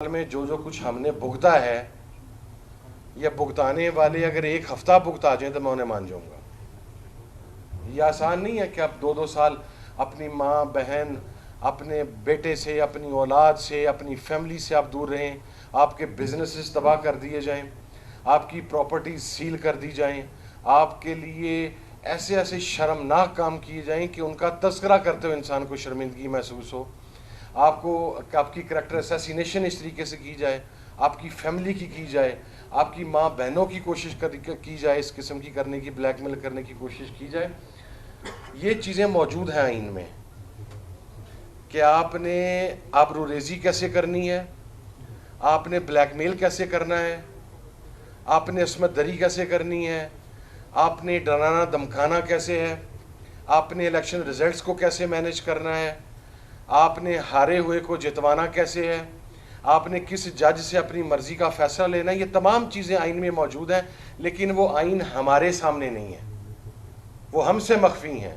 میں جو کچھ ہم نے بھگتا ہے یا بھگتانے والے اگر ایک ہفتہ بھگتا جائیں تو میں انہیں مان جاؤں گا. یہ آسان نہیں ہے کہ آپ دو سال اپنی ماں بہن اپنے بیٹے سے اپنی اولاد سے اپنی فیملی سے آپ دور رہیں, آپ کے بزنسز تباہ کر دیے جائیں, آپ کی پراپرٹیز سیل کر دی جائیں, آپ کے لیے ایسے شرمناک کام کیے جائیں کہ ان کا تذکرہ کرتے ہوئے انسان کو شرمندگی محسوس ہو, آپ کی کریکٹر اسیسینیشن اس طریقے سے کی جائے, آپ کی فیملی کی جائے, آپ کی ماں بہنوں کی کوشش کی جائے, اس قسم کی کرنے کی, بلیک میل کرنے کی کوشش کی جائے. یہ چیزیں موجود ہیں آئین میں کہ آپ نے آبرو ریزی کیسے کرنی ہے, آپ نے بلیک میل کیسے کرنا ہے, آپ نے عصمت دری کیسے کرنی ہے, آپ نے ڈرانا دھمکانا کیسے ہے, آپ نے الیکشن ریزلٹس کو کیسے مینیج کرنا ہے, آپ نے ہارے ہوئے کو جتوانا کیسے ہے, آپ نے کس جج سے اپنی مرضی کا فیصلہ لینا ہے. یہ تمام چیزیں آئین میں موجود ہیں, لیکن وہ آئین ہمارے سامنے نہیں ہے, وہ ہم سے مخفی ہیں.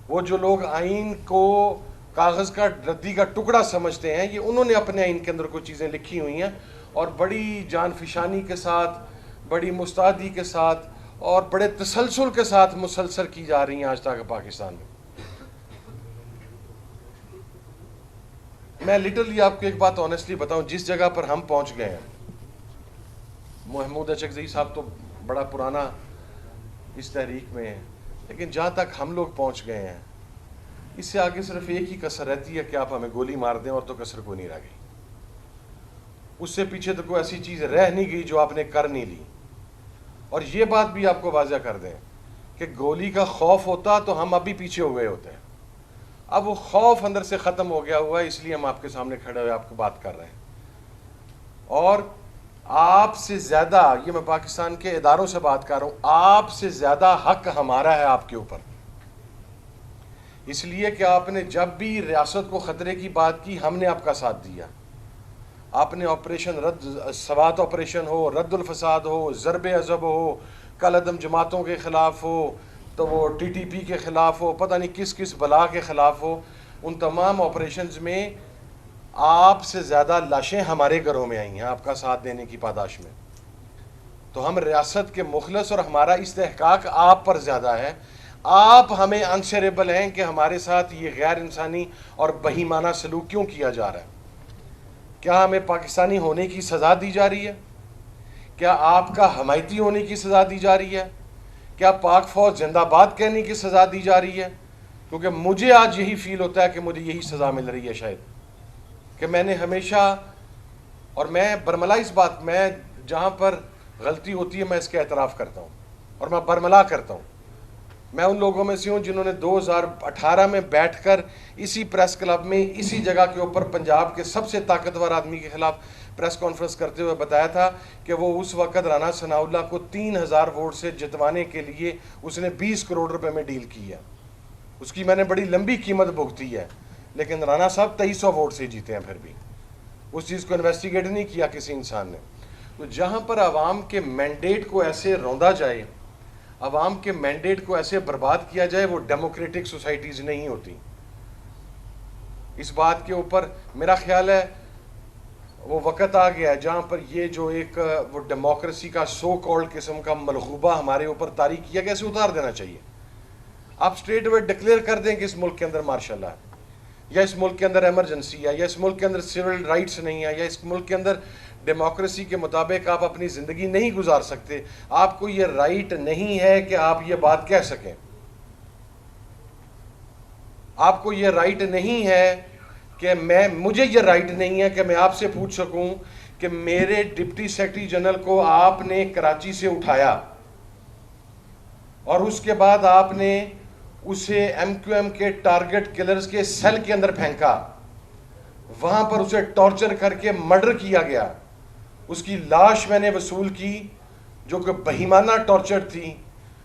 وہ جو لوگ آئین کو کاغذ کا ردی کا ٹکڑا سمجھتے ہیں, یہ انہوں نے اپنے آئین کے اندر کوئی چیزیں لکھی ہوئی ہیں اور بڑی جان فشانی کے ساتھ, بڑی مستعدی کے ساتھ اور بڑے تسلسل کے ساتھ مسلسل کی جا رہی ہیں آج تک پاکستان میں. میں لٹرلی آپ کو ایک بات آنیسٹلی بتاؤں, جس جگہ پر ہم پہنچ گئے ہیں, محمود اچکزئی صاحب تو بڑا پرانا اس تحریک میں ہے, لیکن جہاں تک ہم لوگ پہنچ گئے ہیں اس سے آگے صرف ایک ہی کسر رہتی ہے کہ آپ ہمیں گولی مار دیں, اور تو کسر کوئی نہیں رہ گئی. اس سے پیچھے تو کوئی ایسی چیز رہ نہیں گئی جو آپ نے کر نہیں لی. اور یہ بات بھی آپ کو واضح کر دیں کہ گولی کا خوف ہوتا تو ہم ابھی پیچھے ہو گئے ہوتے ہیں. اب وہ خوف اندر سے ختم ہو گیا ہوا ہے, اس لیے ہم آپ کے سامنے کھڑے ہوئے آپ کو بات کر رہے ہیں. اور آپ سے زیادہ, یہ میں پاکستان کے اداروں سے بات کر رہا ہوں, آپ سے زیادہ حق ہمارا ہے آپ کے اوپر, اس لیے کہ آپ نے جب بھی ریاست کو خطرے کی بات کی ہم نے آپ کا ساتھ دیا. آپ نے آپریشن سوات آپریشن ہو, رد الفساد ہو, ضرب عضب ہو, کل عدم جماعتوں کے خلاف ہو, تو وہ ٹی ٹی پی کے خلاف ہو, پتہ نہیں کس کس بلا کے خلاف ہو, ان تمام آپریشنز میں آپ سے زیادہ لاشیں ہمارے گھروں میں آئی ہیں آپ کا ساتھ دینے کی پاداش میں. تو ہم ریاست کے مخلص اور ہمارا استحقاق آپ پر زیادہ ہے. آپ ہمیں انسریبل ہیں کہ ہمارے ساتھ یہ غیر انسانی اور بہیمانہ سلوک کیوں کیا جا رہا ہے. کیا ہمیں پاکستانی ہونے کی سزا دی جا رہی ہے؟ کیا آپ کا حمایتی ہونے کی سزا دی جا رہی ہے؟ کیا پاک فوج زندہ باد کہنے کی سزا دی جا رہی ہے؟ کیونکہ مجھے آج یہی فیل ہوتا ہے کہ مجھے یہی سزا مل رہی ہے شاید, کہ میں نے ہمیشہ, اور میں برملا اس بات, میں جہاں پر غلطی ہوتی ہے میں اس کا اعتراف کرتا ہوں اور میں برملا کرتا ہوں. میں ان لوگوں میں سے ہوں جنہوں نے 2018 میں بیٹھ کر اسی پریس کلب میں اسی جگہ کے اوپر پنجاب کے سب سے طاقتور آدمی کے خلاف پریس کانفرنس کرتے ہوئے بتایا تھا کہ وہ اس وقت رانا ثناء اللہ کو 3000 ووٹ سے جتوانے کے لیے اس نے 20 کروڑ روپے میں ڈیل کی ہے. اس کی میں نے بڑی لمبی قیمت بھگتی ہے, لیکن رانا صاحب 2300 ووٹ سے جیتے ہیں. پھر بھی اس چیز کو انویسٹیگیٹ نہیں کیا کسی انسان نے. تو جہاں پر عوام کے مینڈیٹ کو ایسے روندا جائے, عوام کے مینڈیٹ کو ایسے برباد کیا جائے, وہ ڈیموکریٹک سوسائٹیز نہیں ہوتی. اس بات کے اوپر میرا خیال ہے وہ وقت آ گیا ہے جہاں پر یہ جو ایک وہ ڈیموکریسی کا سو کالڈ قسم کا ملغوبہ ہمارے اوپر طاری کیا گیا, اسے اتار دینا چاہیے. آپ اسٹریٹ اوے ڈکلیئر کر دیں کہ اس ملک کے اندر مارشل لا ہے, یا اس ملک کے اندر ایمرجنسی ہے, یا اس ملک کے اندر سول رائٹس نہیں ہے, یا اس ملک کے اندر ڈیموکریسی کے مطابق آپ اپنی زندگی نہیں گزار سکتے. آپ کو یہ رائٹ نہیں ہے کہ آپ یہ بات کہہ سکیں. آپ کو یہ رائٹ نہیں ہے کہ مجھے یہ رائٹ نہیں ہے کہ میں آپ سے پوچھ سکوں کہ میرے ڈپٹی سیکرٹری جنرل کو آپ نے کراچی سے اٹھایا اور اس کے بعد آپ نے اسے ایم کیو ایم کے ٹارگٹ کلرز کے سیل کے اندر پھینکا, وہاں پر اسے ٹارچر کر کے مرڈر کیا گیا. اس کی لاش میں نے وصول کی جو کہ بہیمانہ ٹارچر تھی.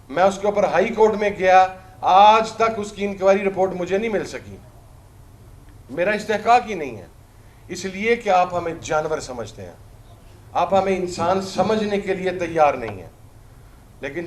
میں اس کے اوپر ہائی کورٹ میں گیا, آج تک اس کی انکوائری رپورٹ مجھے نہیں مل سکی. میرا استحقاق ہی نہیں ہے, اس لیے کہ آپ ہمیں جانور سمجھتے ہیں, آپ ہمیں انسان سمجھنے کے لیے تیار نہیں ہیں. لیکن